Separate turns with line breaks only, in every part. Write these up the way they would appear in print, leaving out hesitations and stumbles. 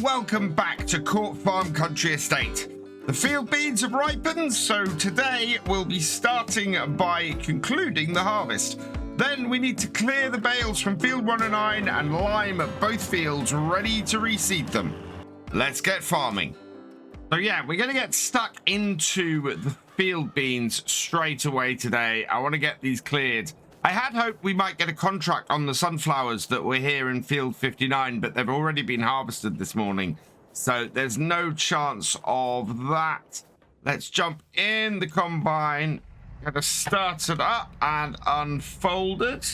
welcome back to Court Farm Country Estate. The field beans have ripened, so today we'll be starting by concluding the harvest. Then we need to clear the bales from field 109 and lime both fields ready to reseed them. Let's get farming. So yeah, we're going to get stuck into the field beans straight away today. I want to get these cleared. I had hoped we might get a contract on the sunflowers that were here in field 59, but they've already been harvested this morning. So there's no chance of that. Let's jump in the combine, get it started up and unfolded.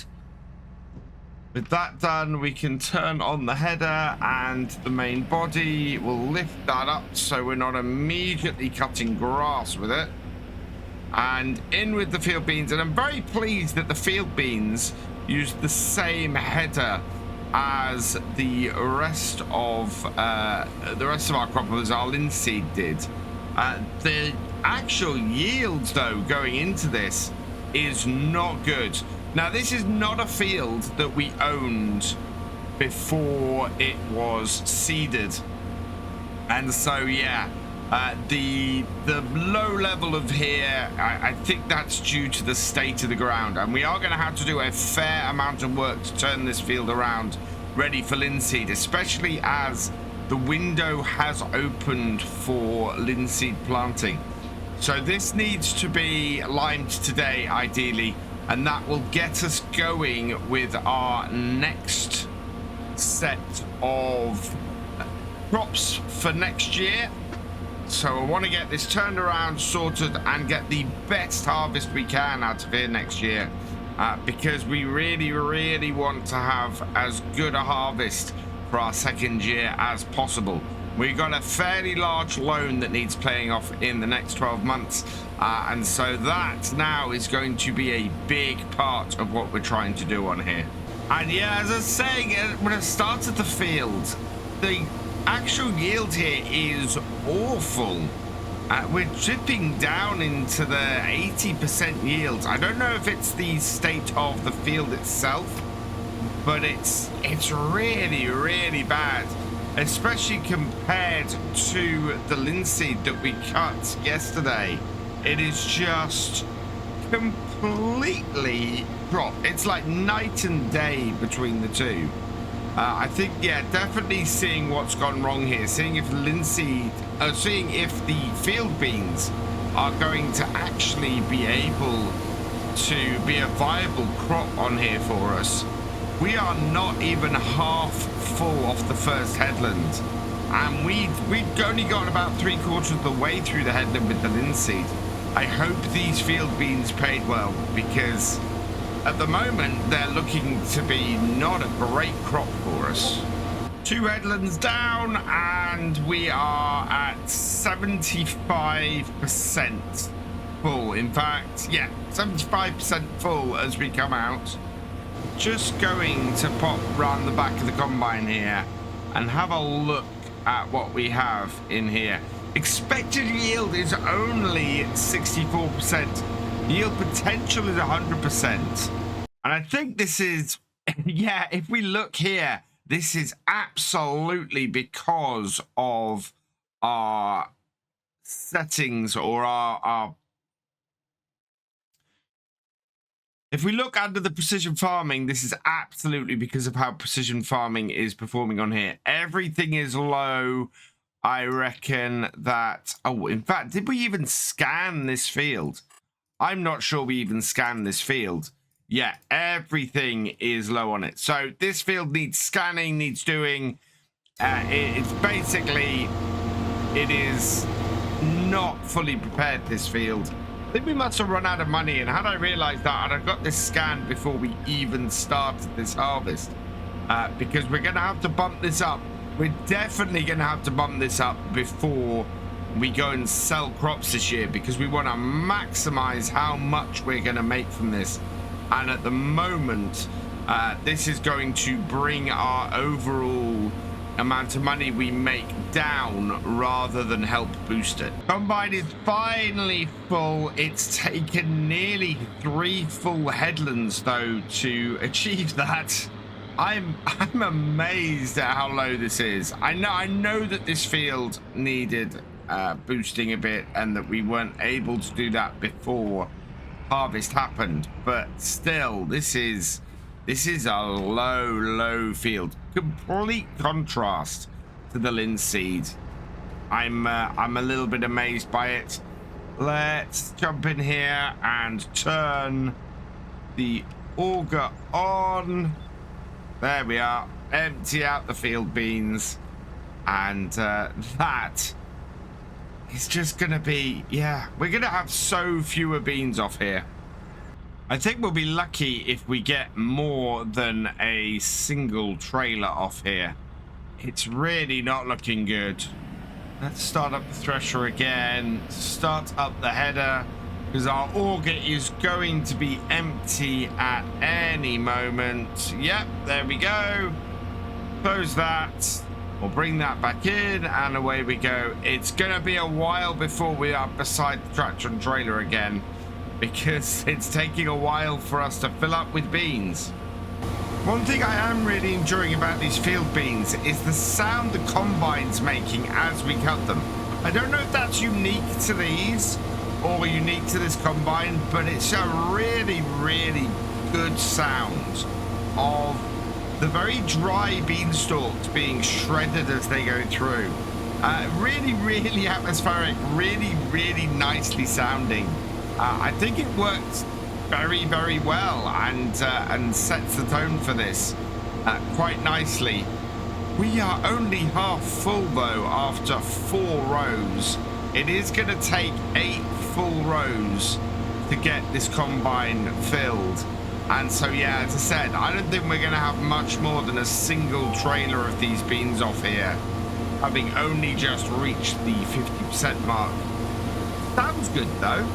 With that done, we can turn on the header and the main body. We'll lift that up so we're not immediately cutting grass with it. And in with the field beans, and I'm very pleased that the field beans use the same header as the rest of our crop, as our linseed did. The actual yield, though, going into this is not good. Now, this is not a field that we owned before it was seeded, and so yeah. The low level of here, I think that's due to the state of the ground, and we are going to have to do a fair amount of work to turn this field around ready for linseed, especially as the window has opened for linseed planting. So this needs to be limed today, ideally, and that will get us going with our next set of crops for next year. So I want to get this turned around, sorted, and get the best harvest we can out of here next year, because we really want to have as good a harvest for our second year as possible. We've got a fairly large loan that needs paying off in the next 12 months, and so that now is going to be a big part of what we're trying to do on here. And yeah, as I was saying, when I started the field, the actual yield here is awful. We're dripping down into the 80% yields. I don't know if it's the state of the field itself, but it's really bad, especially compared to the linseed that we cut yesterday. It is just completely dropped. It's like night and day between the two. I think, yeah, definitely seeing what's gone wrong here, seeing if seeing if the field beans are going to actually be able to be a viable crop on here for us. We are not even half full off the first headland, and we've only got about 3/4 of the way through the headland with the linseed. I hope these field beans paid well, because at the moment, they're looking to be not a great crop for us. 2 headlands down, and we are at 75% full. In fact, yeah, 75% full as we come out. Just going to pop round the back of the combine here and have a look at what we have in here. Expected yield is only 64%. Yield potential is 100%. And I think this is, yeah, if we look here, this is absolutely because of our settings, or our if we look under the precision farming, this is absolutely because of how precision farming is performing on here. Everything is low. I reckon that, oh, in fact, did we even scan this field? I'm not sure we even scanned this field. Yeah, everything is low on it. So this field needs scanning, needs doing. It's basically, it is not fully prepared, this field. I think we must have run out of money, and had I realized that, I'd have got this scanned before we even started this harvest. Because we're going to have to bump this up. We're definitely going to have to bump this up before we go and sell crops this year, because we want to maximize how much we're going to make from this. And at the moment, this is going to bring our overall amount of money we make down rather than help boost it. Combine is finally full. It's taken nearly 3 full headlands, though, to achieve that. I'm amazed at how low this is. I know that this field needed boosting a bit and that we weren't able to do that before harvest happened, but still, this is a low field. Complete contrast to the linseed. I'm a little bit amazed by it. Let's jump in here and turn the auger on. There we are. Empty out the field beans, and that is just gonna be, yeah, we're gonna have so fewer beans off here. I think we'll be lucky if we get more than a single trailer off here. It's really not looking good. Let's start up the thresher again, start up the header, because our auger is going to be empty at any moment. Yep, there we go. Close that. We'll bring that back in, and away we go. It's going to be a while before we are beside the tractor and trailer again, because it's taking a while for us to fill up with beans. One thing I am really enjoying about these field beans is the sound the combine's making as we cut them. I don't know if that's unique to these or unique to this combine, but it's a really good sound of the very dry beanstalks being shredded as they go through. Really atmospheric, really nicely sounding. I think it works very well and sets the tone for this quite nicely. We are only half full though after 4 rows. It is going to take 8 full rows to get this combine filled. And so, yeah, as I said, I don't think we're going to have much more than a single trailer of these beans off here, having only just reached the 50% mark. Sounds good, though.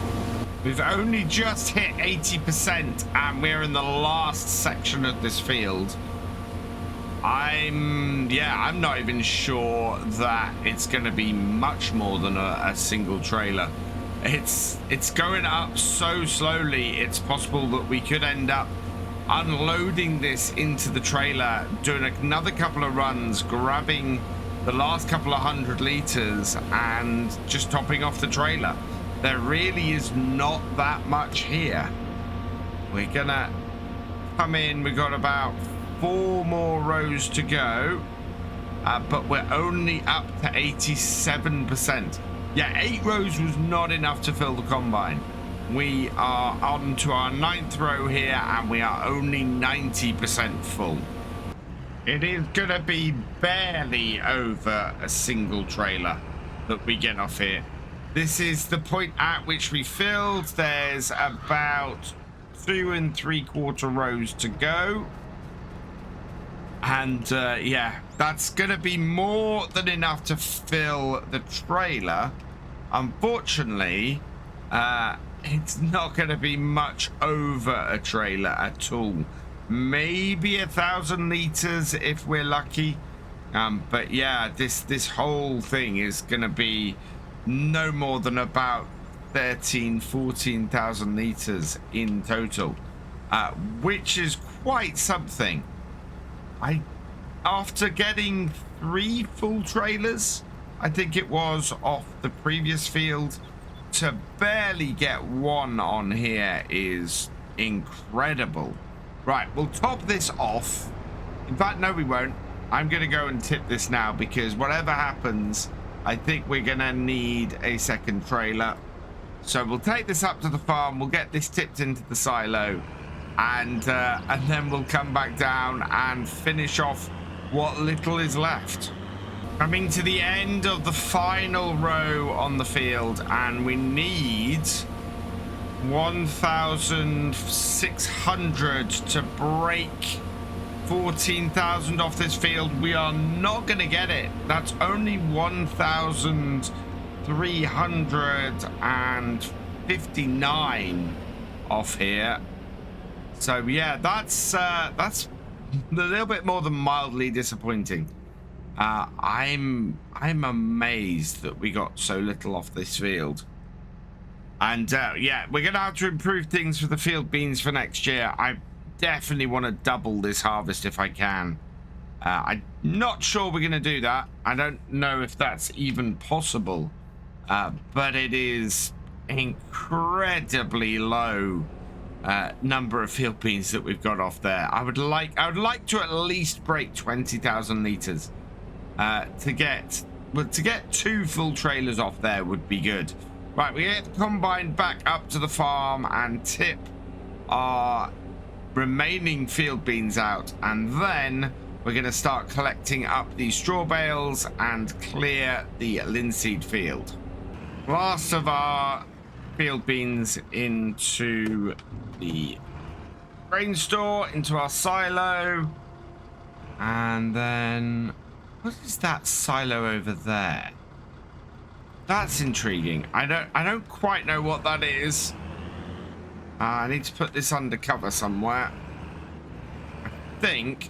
We've only just hit 80%, and we're in the last section of this field. I'm not even sure that it's going to be much more than a single trailer. It's going up so slowly, it's possible that we could end up unloading this into the trailer, doing another couple of runs, grabbing the last couple of 100 liters and just topping off the trailer. There really is not that much here. We're gonna come in, we've got about 4 more rows to go, but we're only up to 87%. Yeah, 8 rows was not enough to fill the combine. We are on to our 9th row here, and we are only 90% full. It is gonna be barely over a single trailer that we get off here. This is the point at which we filled. There's about 2 3/4 rows to go. And yeah, that's gonna be more than enough to fill the trailer. Unfortunately, it's not gonna be much over a trailer at all. Maybe 1,000 liters if we're lucky. But yeah, this whole thing is gonna be no more than about 14,000 liters in total, which is quite something. After getting 3 full trailers, I think it was, off the previous field, to barely get 1 on here is incredible. Right, we'll top this off. In fact, no, we won't. I'm going to go and tip this now, because whatever happens, I think we're going to need a second trailer. So we'll take this up to the farm. We'll get this tipped into the silo. And then we'll come back down and finish off what little is left. Coming to the end of the final row on the field, and we need 1,600 to break 14,000 off this field. We are not going to get it. That's only 1,359 off here. So yeah, that's a little bit more than mildly disappointing. I'm amazed that we got so little off this field. And yeah, we're gonna have to improve things for the field beans for next year. I definitely want to double this harvest if I can. I'm not sure we're going to do that. I don't know if that's even possible. But it is incredibly low number of field beans that we've got off there. I would like to at least break 20,000 liters to get 2 full trailers off there would be good. Right, we get the combine back up to the farm and tip our remaining field beans out, and then we're going to start collecting up the straw bales and clear the linseed field. Last of our field beans into the grain store, into our silo, and then what is that silo over there? That's intriguing. I don't quite know what that is. I need to put this under cover somewhere. I think.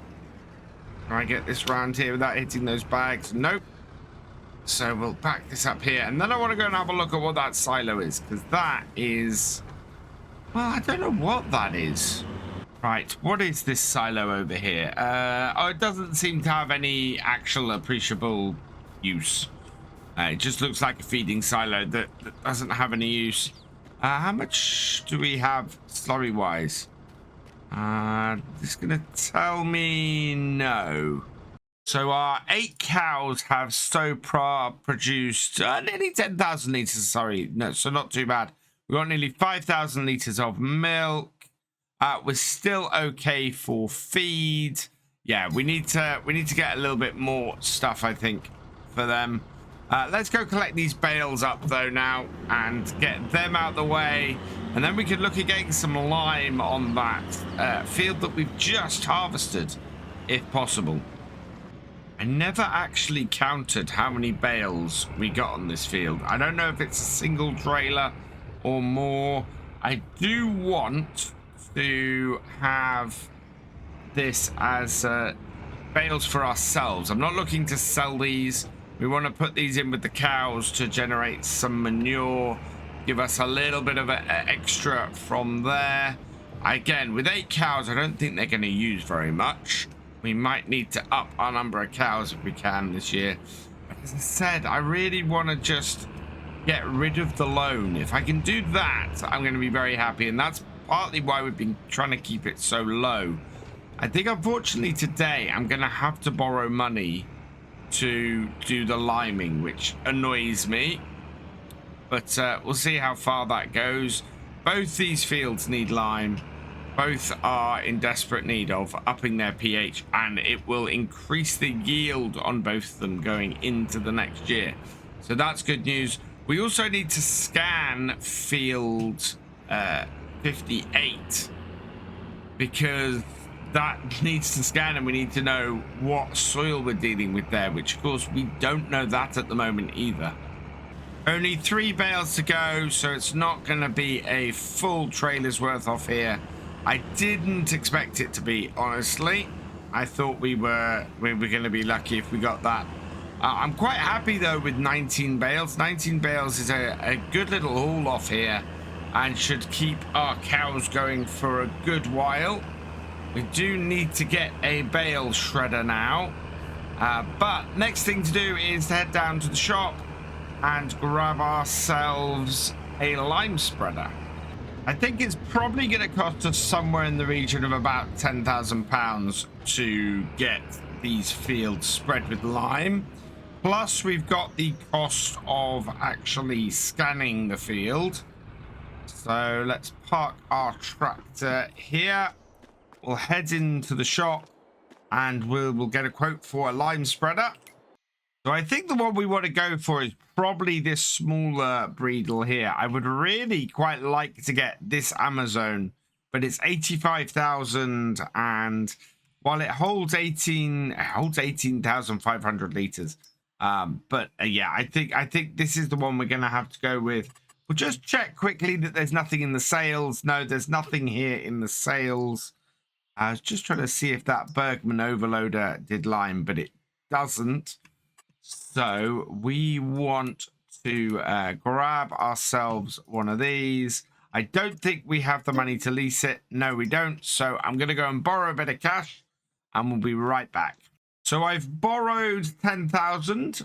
Can I get this round here without hitting those bags? Nope. So we'll back this up here, and then I want to go and have a look at what that silo is, because that is, well, I don't know what that is. Right, what is this silo over here? Oh, it doesn't seem to have any actual appreciable use. It just looks like a feeding silo that doesn't have any use. How much do we have slurry wise? It's gonna tell me no. So our 8 cows have so far produced nearly 10,000 liters. Sorry, no, so not too bad. We've got nearly 5,000 liters of milk. We're still okay for feed. Yeah, we need to get a little bit more stuff, I think, for them. Let's go collect these bales up though now and get them out the way, and then we could look at getting some lime on that field that we've just harvested, if possible. I never actually counted how many bales we got on this field. I don't know if it's a single trailer or more. I do want to have this as bales for ourselves. I'm not looking to sell these. We want to put these in with the cows to generate some manure, give us a little bit of an extra from there. Again, with 8 cows, I don't think they're going to use very much. We might need to up our number of cows if we can this year. But as I said, I really want to just get rid of the loan. If I can do that, I'm going to be very happy. And that's partly why we've been trying to keep it so low. I think, unfortunately, today I'm going to have to borrow money to do the liming, which annoys me. But we'll see how far that goes. Both these fields need lime. Both are in desperate need of upping their pH, and it will increase the yield on both of them going into the next year. So that's good news. We also need to scan field 58, because that needs to scan, and we need to know what soil we're dealing with there, which of course we don't know that at the moment either. Only 3 bales to go, so it's not going to be a full trailer's worth off here. I didn't expect it to be, honestly. I thought we were going to be lucky if we got that. I'm quite happy though with 19 bales. 19 bales is a good little haul off here, and should keep our cows going for a good while. We do need to get a bale shredder now. But next thing to do is to head down to the shop and grab ourselves a lime spreader. I think it's probably going to cost us somewhere in the region of about £10,000 to get these fields spread with lime. Plus, we've got the cost of actually scanning the field. So let's park our tractor here. We'll head into the shop and we'll get a quote for a lime spreader. So I think the one we want to go for is probably this smaller breedle here. I would really quite like to get this Amazon, but it's 85,000, and while it holds 18,500 liters. Yeah, I think this is the one we're going to have to go with. We'll just check quickly that there's nothing in the sales. No, there's nothing here in the sales. I was just trying to see if that Bergman overloader did lime, but it doesn't. So we want to grab ourselves one of these. I don't think we have the money to lease it. No, we don't. So I'm going to go and borrow a bit of cash and we'll be right back. So I've borrowed 10,000.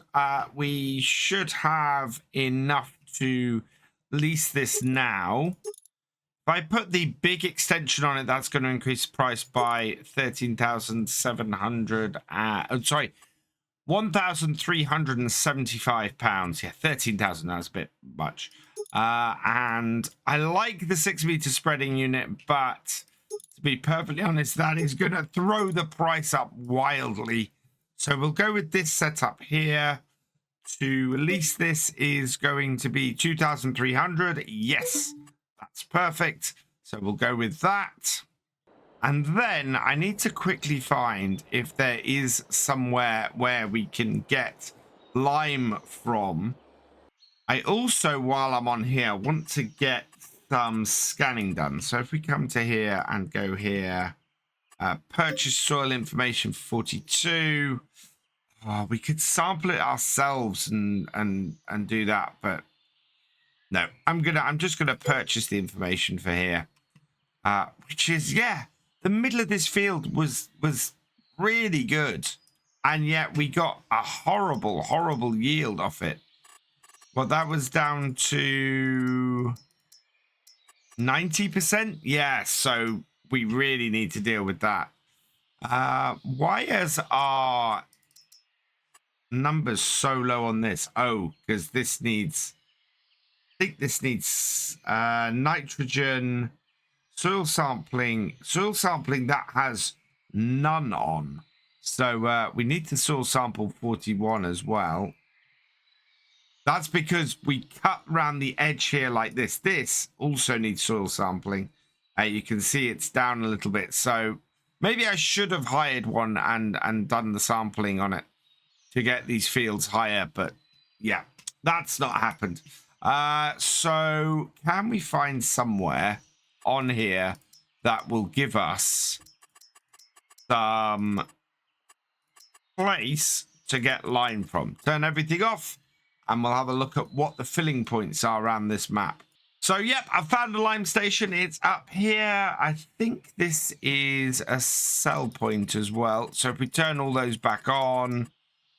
We should have enough to lease this now. If I put the big extension on it, that's going to increase the price by 13,700. Sorry, £1,375. Yeah, 13,000. That's a bit much. And I like the 6 meter spreading unit, but to be perfectly honest, that is going to throw the price up wildly. So we'll go with this setup here. To lease this is going to be 2,300. Yes, that's perfect. So we'll go with that. And then I need to quickly find if there is somewhere where we can get lime from. I also, while I'm on here, want to get some scanning done. So if we come to here and go here, purchase soil information 42. Oh, we could sample it ourselves and do that, but no, I'm just gonna purchase the information for here, which is, yeah, the middle of this field was really good, and yet we got a horrible yield off it. Well, that was down to 90%. Yeah, so we really need to deal with that. Why is our numbers so low on this? Oh, because this needs, I think this needs nitrogen, soil sampling that has none on. So we need to soil sample 41 as well. That's because we cut around the edge here like this. This also needs soil sampling. You can see it's down a little bit. So maybe I should have hired one and done the sampling on it to get these fields higher. But yeah, that's not happened. So can we find somewhere on here that will give us some place to get lime from? Turn everything off. And we'll have a look at what the filling points are around this map. So, yep, I found a lime station. It's up here. I think this is a sell point as well. So if we turn all those back on,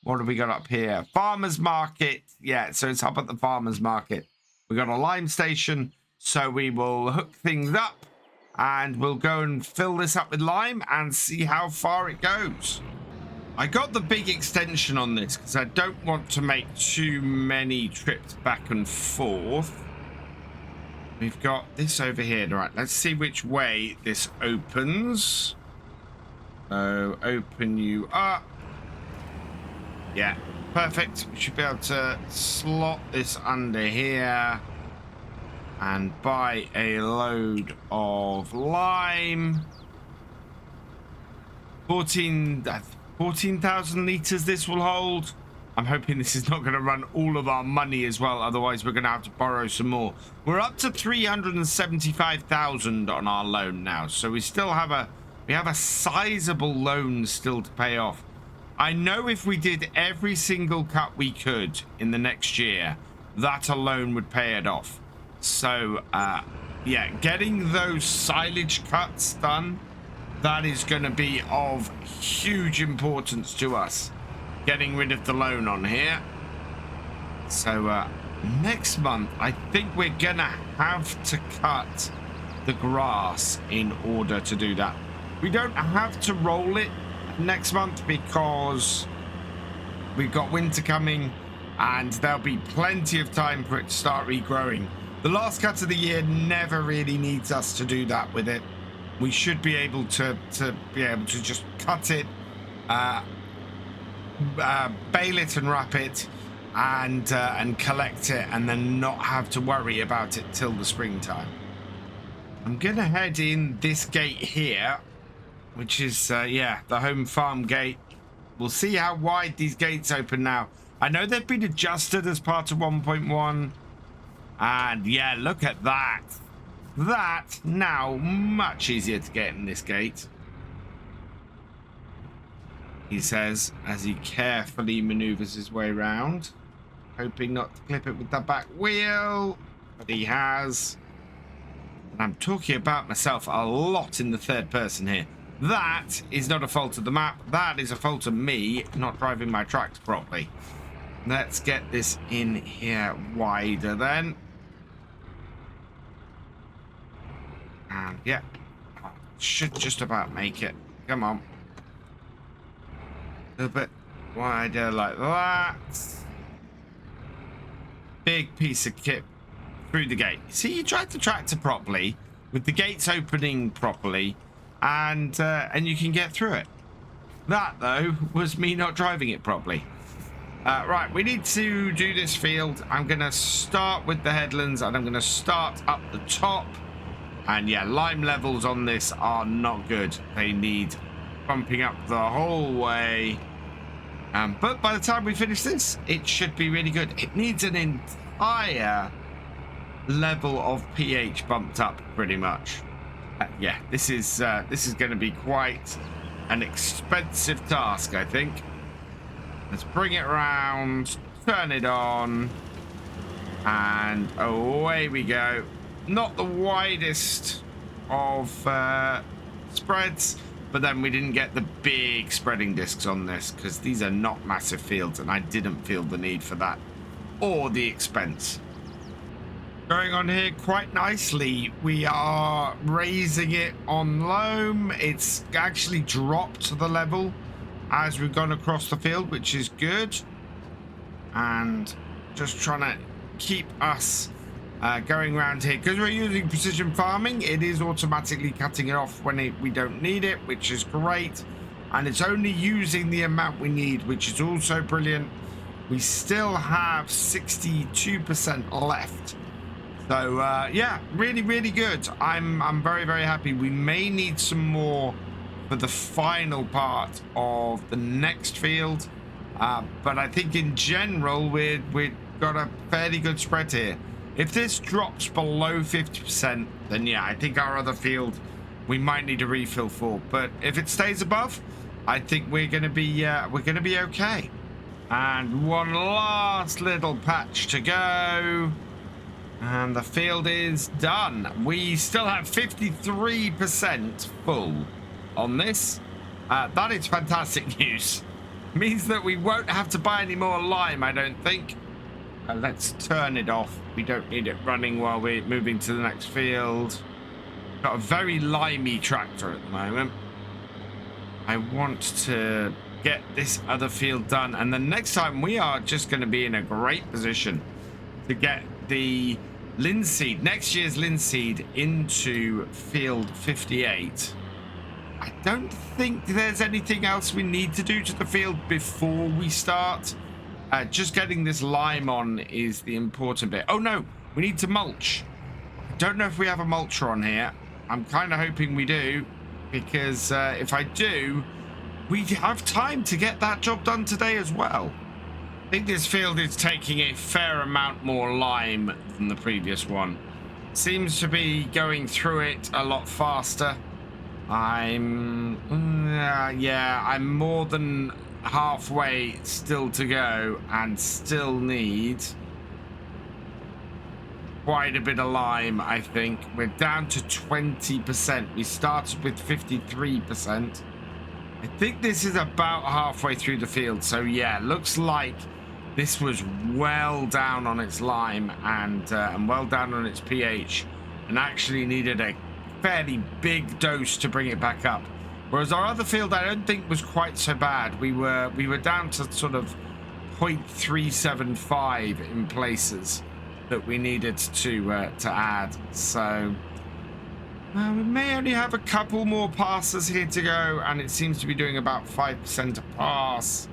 what have we got up here? Farmer's market. Yeah, so it's up at the farmer's market. We've got a lime station. So we will hook things up and we'll go and fill this up with lime and see how far it goes. I got the big extension on this because I don't want to make too many trips back and forth. We've got this over here. All right, let's see which way this opens. So open you up. Yeah, perfect. We should be able to slot this under here and buy a load of lime. 14,000 litres this will hold. I'm hoping this is not going to run all of our money as well. Otherwise, we're going to have to borrow some more. We're up to 375,000 on our loan now. So we still have a sizable loan still to pay off. I know if we did every single cut we could in the next year, that alone would pay it off. So, yeah, getting those silage cuts done, that is going to be of huge importance to us. Getting rid of the loan on here. So next month, I think we're going to have to cut the grass in order to do that. We don't have to roll it next month because we've got winter coming and there'll be plenty of time for it to start regrowing. The last cut of the year never really needs us to do that with it. We should be able to just cut it, bale it and wrap it, and collect it, and then not have to worry about it till the springtime. I'm gonna head in this gate here, which is yeah, the home farm gate. We'll see how wide these gates open now. I know they've been adjusted as part of 1.1, and yeah, look at that. That now much easier to get in this gate, he says as he carefully maneuvers his way around, hoping not to clip it with the back wheel, but he has. I'm talking about myself a lot in the third person here. That is not a fault of the map. That is a fault of me not driving my tracks properly. Let's get this in here wider then. And yeah, should just about make it. Come on. A little bit wider like that. Big piece of kit through the gate. See, you tried the tractor properly with the gates opening properly, and you can get through it. That though was me not driving it properly. Right, we need to do this field. I'm gonna start with the headlands, and I'm gonna start up the top. And yeah, lime levels on this are not good. They need bumping up the whole way. But by the time we finish this, it should be really good. It needs an entire level of pH bumped up, pretty much. Yeah, this is going to be quite an expensive task, I think. Let's bring it around, turn it on, and away we go. Not the widest of spreads, but then we didn't get the big spreading discs on this because these are not massive fields, and I didn't feel the need for that or the expense. Going on here quite nicely. We are raising it on loam. It's actually dropped the level as we've gone across the field, which is good. And just trying to keep us going around here. Because we're using precision farming, it is automatically cutting it off when we don't need it, which is great. And it's only using the amount we need, which is also brilliant. We still have 62% left. So yeah, really, really good. I'm very, very happy. We may need some more for the final part of the next field. But I think in general, we've got a fairly good spread here. If this drops below 50%, then yeah, I think our other field we might need a refill for. But if it stays above, I think we're gonna be okay. And one last little patch to go, and the field is done. We still have 53% full on this. That is fantastic news. Means that we won't have to buy any more lime, I don't think. Let's turn it off. We don't need it running while we're moving to the next field. Got a very limey tractor at the moment. I want to get this other field done, and the next time we are just going to be in a great position to get the linseed, next year's linseed, into field 58. I don't think there's anything else we need to do to the field before we start. Just getting this lime on is the important bit. Oh no, we need to mulch. I don't know if we have a mulcher on here. I'm kind of hoping we do, because if I do, we have time to get that job done today as well. I think this field is taking a fair amount more lime than the previous one. Seems to be going through it a lot faster. I'm more than halfway still to go, and still need quite a bit of lime. I think we're down to 20%. We started with 53%. I think this is about halfway through the field, so yeah, looks like this was well down on its lime and well down on its pH, and actually needed a fairly big dose to bring it back up. Whereas our other field, I don't think was quite so bad. We were down to sort of 0.375 in places that we needed to add. So we may only have a couple more passes here to go, and it seems to be doing about 5% a pass.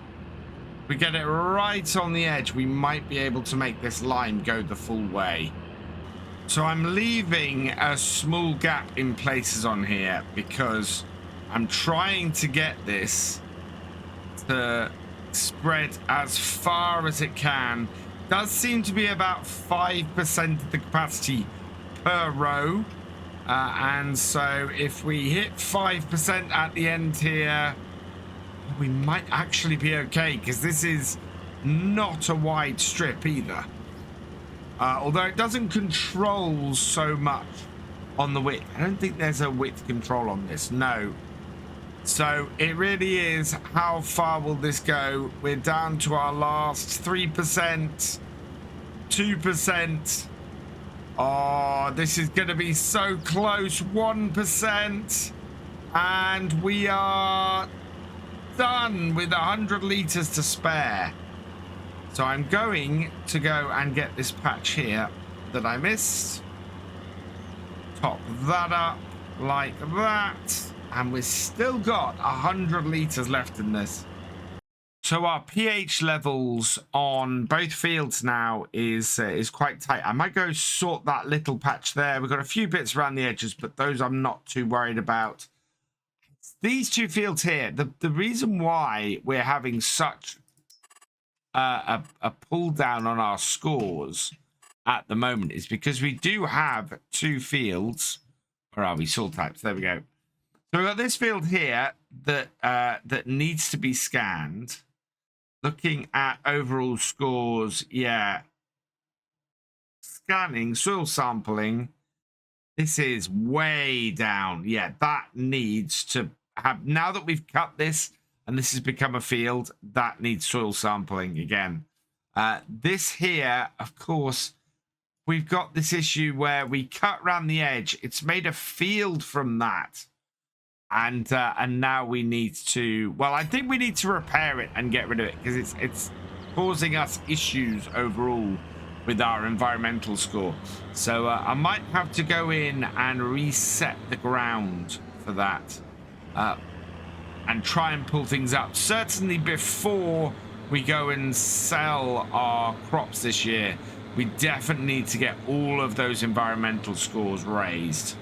We get it right on the edge, we might be able to make this line go the full way. So I'm leaving a small gap in places on here because I'm trying to get this to spread as far as it can. Does seem to be about 5% of the capacity per row. And so if we hit 5% at the end here, we might actually be okay, because this is not a wide strip either. Although it doesn't control so much on the width. I don't think there's a width control on this. No. So it really is, how far will this go? We're down to our last 3%, 2%. Oh, this is going to be so close. 1%. And we are done with 100 liters to spare. So I'm going to go and get this patch here that I missed. Top that up like that. And we've still got 100 liters left in this. So our pH levels on both fields now is quite tight. I might go sort that little patch there. We've got a few bits around the edges, but those I'm not too worried about. These two fields here, the reason why we're having such a pull down on our scores at the moment is because we do have two fields. Where are we? Soil types. There we go. So we've got this field here that needs to be scanned. Looking at overall scores, yeah. Scanning, soil sampling. This is way down. Yeah, that needs to have, now that we've cut this and this has become a field, that needs soil sampling again. This here, of course, we've got this issue where we cut around the edge. It's made a field from that. And now we need to, well, I think we need to repair it and get rid of it because it's causing us issues overall with our environmental score. So I might have to go in and reset the ground for that and try and pull things up. Certainly before we go and sell our crops this year, we definitely need to get all of those environmental scores raised.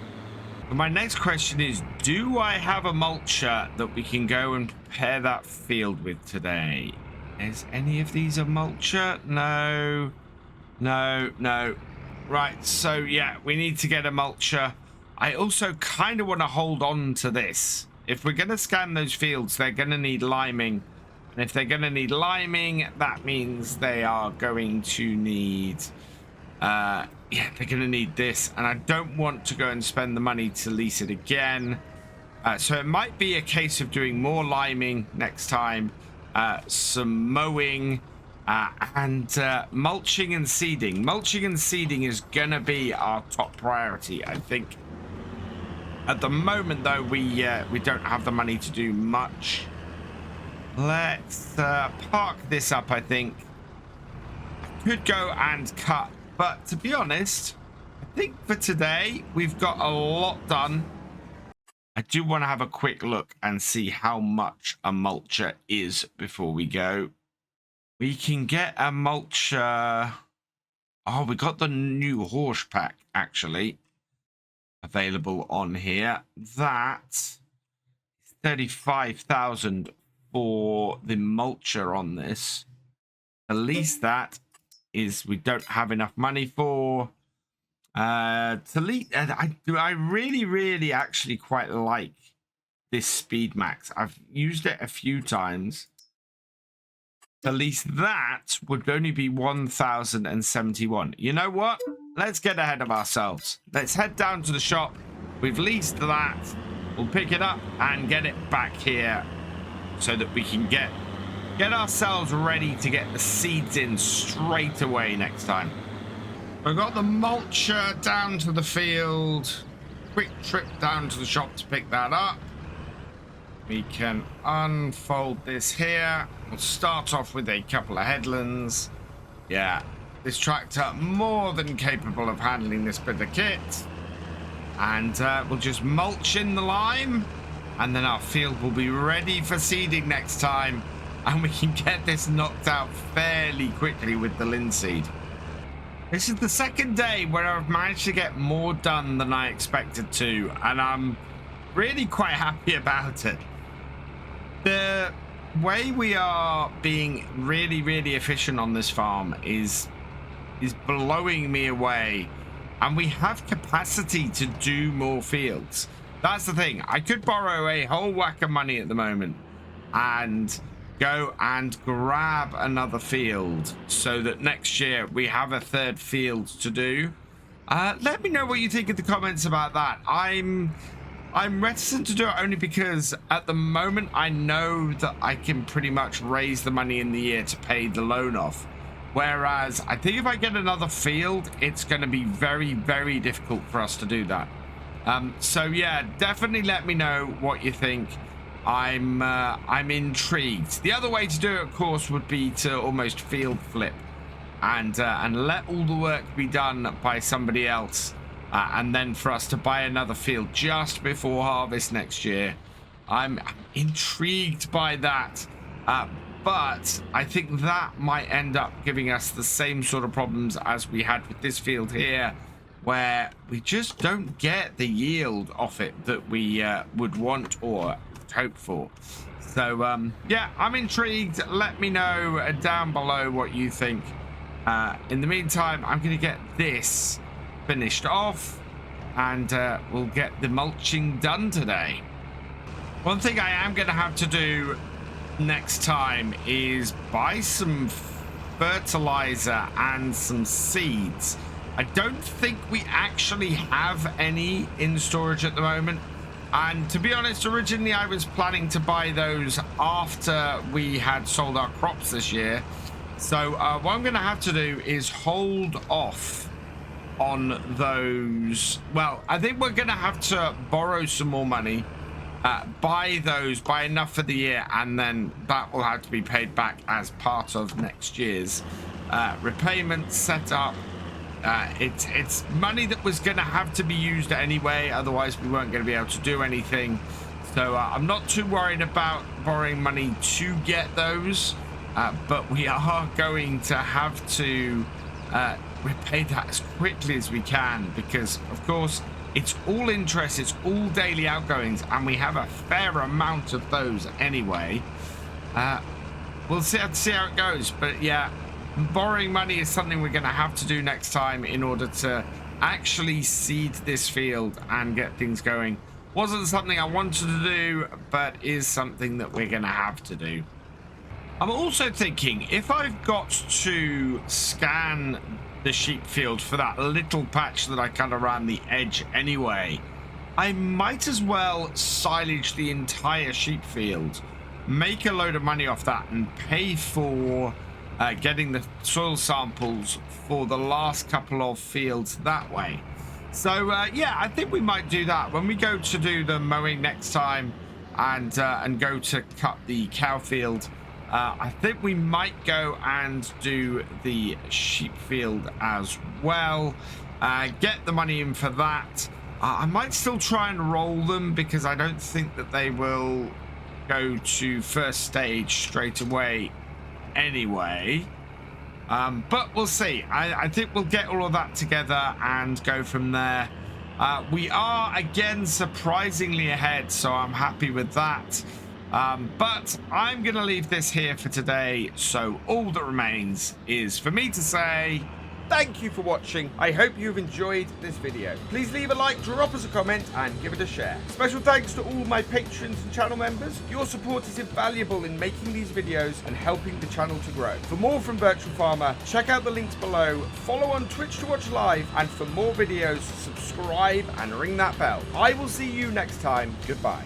My next question is, do I have a mulcher that we can go and prepare that field with today? Is any of these a mulcher? No. Right, so yeah, we need to get a mulcher. I also kind of want to hold on to this. If we're going to scan those fields, they're going to need liming. And if they're going to need liming, that means they are going to need... yeah, they're going to need this, and I don't want to go and spend the money to lease it again. So it might be a case of doing more liming next time, some mowing, and mulching and seeding. Mulching and seeding is going to be our top priority, I think. At the moment, though, we don't have the money to do much. Let's park this up, I think. I could go and cut. But to be honest, I think for today, we've got a lot done. I do want to have a quick look and see how much a mulcher is before we go. We can get a mulcher. Oh, we got the new horse pack, actually, available on here. That's 35,000 for the mulcher on this. At least that is we don't have enough money for. I really actually quite like this Speed Max. I've used it a few times. At least that would only be 1,071. You know what? Let's get ahead of ourselves. Let's head down to the shop. We've leased that. We'll pick it up and get it back here so that we can get ourselves ready to get the seeds in straight away next time. We've got the mulcher down to the field. Quick trip down to the shop to pick that up. We can unfold this here. We'll start off with a couple of headlands. Yeah, this tractor more than capable of handling this bit of kit. And we'll just mulch in the lime. And then our field will be ready for seeding next time. And we can get this knocked out fairly quickly with the linseed. This is the second day where I've managed to get more done than I expected to. And I'm really quite happy about it. The way we are being really, really efficient on this farm is blowing me away. And we have capacity to do more fields. That's the thing. I could borrow a whole whack of money at the moment and go and grab another field so that next year we have a third field to do. Let me know what you think in the comments about that. I'm reticent to do it only because at the moment I know that I can pretty much raise the money in the year to pay the loan off. Whereas I think if I get another field, it's going to be very, very difficult for us to do that. So yeah, definitely let me know what you think. I'm intrigued. The other way to do it, of course, would be to almost field flip and let all the work be done by somebody else. And then for us to buy another field just before harvest next year. I'm intrigued by that. But I think that might end up giving us the same sort of problems as we had with this field here, where we just don't get the yield off it that we would want or hope for. So, yeah, I'm intrigued. Let me know down below what you think. In the meantime, I'm going to get this finished off and we'll get the mulching done today. One thing I am going to have to do next time is buy some fertilizer and some seeds. I don't think we actually have any in storage at the moment, and to be honest, originally I was planning to buy those after we had sold our crops this year. So what I'm going to have to do is hold off on those. Well, I think we're going to have to borrow some more money, buy enough for the year, and then that will have to be paid back as part of next year's repayment setup. It's money that was going to have to be used anyway, otherwise we weren't going to be able to do anything. So I'm not too worried about borrowing money to get those, but we are going to have to repay that as quickly as we can, because of course it's all interest, it's all daily outgoings, and we have a fair amount of those anyway. We'll see how it goes, but yeah, borrowing money is something we're going to have to do next time in order to actually seed this field and get things going. Wasn't something I wanted to do, but is something that we're going to have to do. I'm also thinking, if I've got to scan the sheep field for that little patch that I kind of ran the edge anyway, I might as well silage the entire sheep field, make a load of money off that, and pay for getting the soil samples for the last couple of fields that way. So yeah, I think we might do that when we go to do the mowing next time and go to cut the cow field. I think we might go and do the sheep field as well, get the money in for that. I might still try and roll them because I don't think that they will go to first stage straight away anyway, but we'll see. I think we'll get all of that together and go from there. We are again surprisingly ahead, so I'm happy with that. But I'm going to leave this here for today, so all that remains is for me to say
thank you for watching. I hope you've enjoyed this video. Please leave a like, drop us a comment, and give it a share. Special thanks to all my patrons and channel members. Your support is invaluable in making these videos and helping the channel to grow. For more from Virtual Farmer, check out the links below, follow on Twitch to watch live, and for more videos, subscribe and ring that bell. I will see you next time. Goodbye.